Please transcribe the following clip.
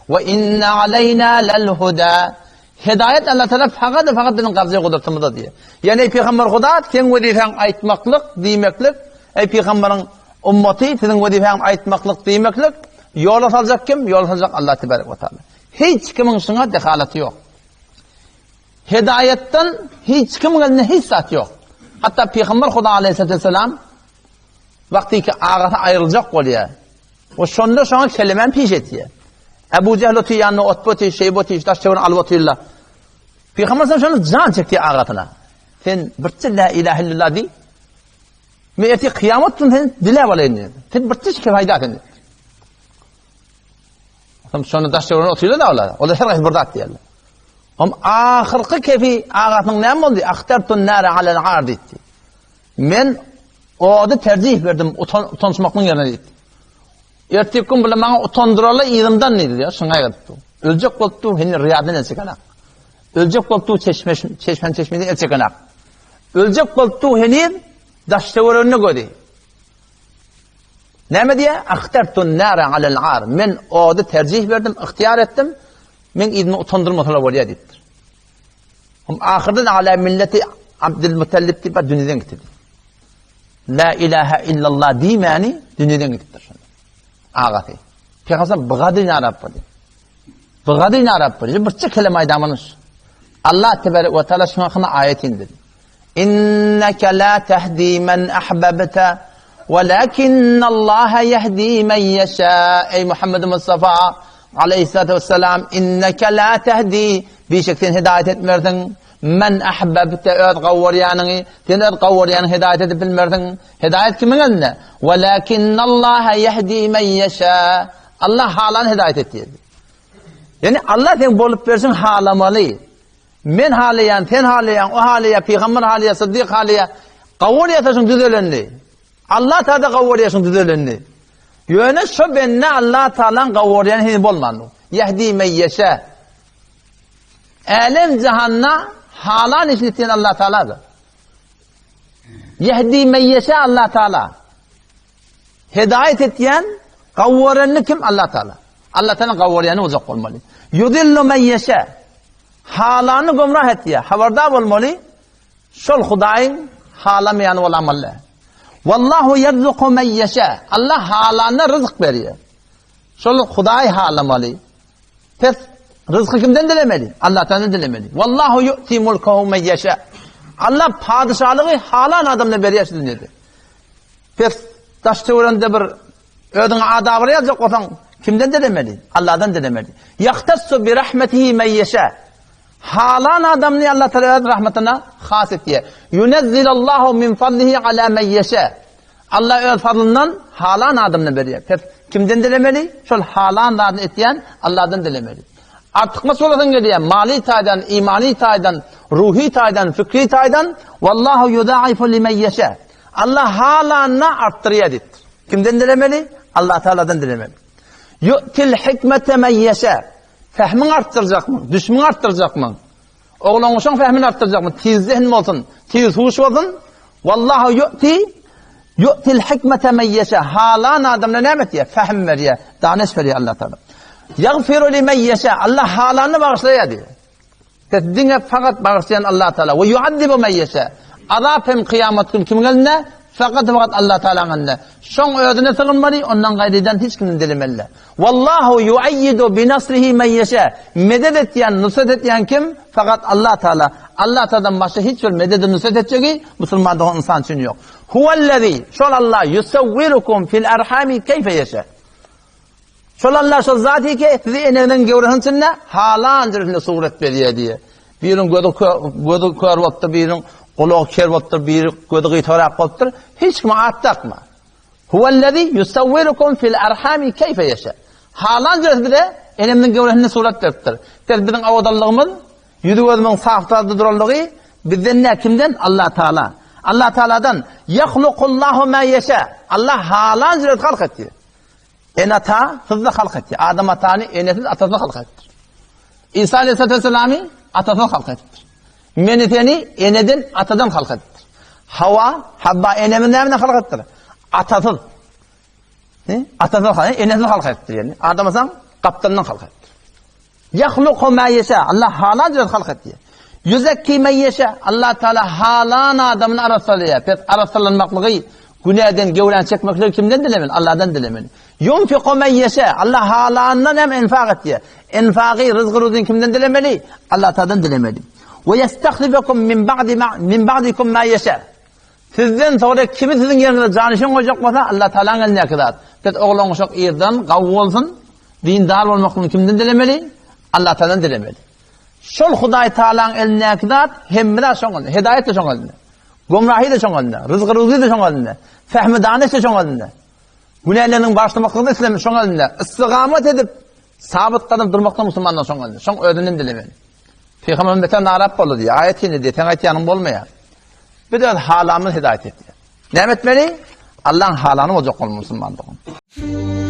Ve inne aleyna lel huda. Hidayet Allah Teala fakat benim kabze kudretimizde diye. Yani Peygamber Huda sen vazifen aytmaklık, diymeklik. Peygamberin ümmeti senin vazifen aytmaklık, diymeklik. Yola salacak kim? Yola salacak Allah Tebarek ve Teala. Hiç kimin şuna dehaleti yok. Hidayetten hiç kimin eline hiç saat yok. Hatta Peygamber Huda Aleyhisselatü Vesselam vakti ki ağası ayrılacak oluyor. O şonda şuna kelimen piş etiyor. Ebu Cehl otu yanına otboti, şeyboti, taş çevirin alvatıyla. Peygamber şunu can çekti ağatına. Sen birçi la ilahe illallah di. Meyeti kıyametin sen dile valayın. Sen birçi kefayda sen. Şunu taş çevirin otuyla da ola. O da her gayet burdat diyorlar. Ama ahırkı kefi ağatın ne oldu? Ahtartun nâre alel âr detti. Men o da tercih verdim utanışmakın yerine detti. Erteki gün bile bana utandıralı ilimden neydi ya? Şuna yaptı. Ölecek oldu henüz riyadın elçi kanak. Ölecek oldu çeşmeden elçi kanak. Ölecek oldu henüz daştevarını gördü. Ne mi diye? Ahtartun nâre alel âr. Men o da tercih verdim, ihtiyar ettim. Men idini utandırmasına oluyor dedi. Ahirden ala milleti Abdülmutallib tipa dünyadan gitti. La ilahe illallah dimani dünyadan gitti. Ağatı. Peygamber bıgadın Arap dedi. Bıgadın Arap dedi. Bir kelime aydamanız. Allah Tebarek ve Teala şuna ayet indirdi. İnneke la tehdi men ahbabta velakinnallaha yehdi men yasha. Ey Muhammed Mustafa Aleyhisselatü Vesselam inneke la tehdi bir şekilde hidayet etmerdin. Men ahbabte öd gavvaryanını sen öd gavvaryanı hidayet edip bilmerdin. Hidayet kimin eline? Velakinnallaha yehdi men yasha. Allah halan hidayet etti. Yani Allah sen bolup versin halamalı. Men halayan, sen halayan, o halaya, Peygamber halaya, Sıddık halaya gavvaryasın düzelenli. Allah Teala gavvaryasın düzelenli. Yöne şu benne Allah Teala'nın gavvaryanı hiç bolmandı. Yehdi men yasha. Alem cihanna halan işletiyen Allah Teala'dır. Yehdi men yasha Allah Teala. Hidayet etiyen gavvaranı kim? Allah Teala. Allah Teala gavvaranı uzak olmalı. Yudillu men yasha. Halanı gumrah etiye. Haberdar olmalı. Şol Hudayın halamayan olamalı. Vallahu yerzuku men yasha. Allah halanı rızık veriyor. Şol Huday halamalı. Pes rızkı kimden dilemeli? Allah'tan dilemeli. Vallahu yu'ti mulkahu men yasha. Allah padişahlığı halan adamına veriyor dedi. Pes taştevrende bir ödün adabı yazacak olsan kimden dilemeli? Allah'tan dilemeli. Yahtassu bi rahmetihi men yasha. Halan adamını Allah Teala rahmetine has ettiye. Yunezzilallahu min fadlihi ala men yasha. Allah öz fadlından halan adamına veriyor. Pes kimden dilemeli? Şol halan adamını etiyen Allah'tan dilemeli. Artık nasıl olasın geliyor? Mali taydan, imani taydan, ruhi taydan, fikri taydan. Vallahu yudaifu limen yasha. Allah halanına arttırıyor dit. Kimden dilemeli? Allah Teala'dan dilemeli. Yu'til hikmete men yasha. Fehmin arttıracak mı? Düşmün arttıracak mı? Oğlan uşan fehmin arttıracak mı? Tiz zihin olsun, tiz huş olsun. Vallahu yu'til hikmete men yasha. Halan adamına ne ediyor? Fehm veriyor, daneş veriyor Allah Teala. Yagfiru limen yasha. Allah halanı bağışlıyor diyor. Dine fakat bağışlayan Allah Teala. Ve yuaddibu men yasha. Azap hem kıyamet günü kimin eline? Fakat Allah Teala'nın eline. Şon ödüne sığınmalı, ondan gayriden hiç kimin dilemeli. Vallahu yuayyidu bi nasrihi men yasha. Medet etiyen, nusret etiyen kim? Fakat Allah Teala. Allah Teala'dan başka hiçbir medet nusret edeceği Müslümanlığı insan için yok. Huvellezî. Şol Allah yusavvirukum fil erhami keyfe yasha. Şol Allah şol zati ki sizi eneden gevrehinsinle halancırını suret veriyor diye. Birinin gözü kör oldu, birinin kulağı kör oldu, birinin gözü gıytarak oldu. Hiç kim attakma. Huvellezî yusavvirukum fil erhami keyfe yasha. Halancırını bile eneden gevrehinle suret verdir. Bizim avadallığımız, yüzüğümün sahtada durallığı bizden ne kimden? Allah Teala. Allah Teala'dan yahlukullahu ma yasha. Allah halancırını halk etti. Enata hızlı halk etti. Adam atanı enetsiz atasını halk etti. İsa Aleyhisselatü Vesselam'ı atasını halk etti. Meneteni eneden atadan halk etti. Havva eneminden halk etti. Atasın. Atasını halk etti. Enetsiz halk etti yani. Adam asan kaptanından halk etti. Yahluqu ma yasha. Allah halan halk etti. Yüzekki men yasha. Allah Teala halan adamın arasılıyor. Pes arasılınmaklığı günahdan gevren çekmekleri kimden dilemen? Allah'tan dilemen. Yunfiqu men yasha. Allah halandan hem infak etti. İnfaqı rızkı kimden dilemeli? Allah Teala'dan dilemeli. Ve yestahlifukum min ba'dikum ma yasha. Sizden sonra kimi sizin yerinize canışın koyacak olsa Allah Teala'nın eline kadar. Pes oğlun çok iyiden kavga olsun. Dindar olmakını kimden dilemeli? Allah Teala'dan dilemeli. Şol Huday Teala'nın eline kadar hem de şoň elinde, hidayet de şoň elinde, gumrahi de şoň elinde, rızkı ruzi de şoň elinde, fehmi daniş de şoň elinde. Günahlarının başlamaklığı da İslam'ın şoň elinde. İstiqamet edip sabit kalıp durmakta Müslümanlar şoň elinde. Şoň ödünün dilemeli. Peygamberimiz de Arap bolu diye ayetini diye ayet yanım bolmaya. Bir de halamız hidayet etti. Ne etmeli? Allah'ın halanı olacak Müslümanlığın.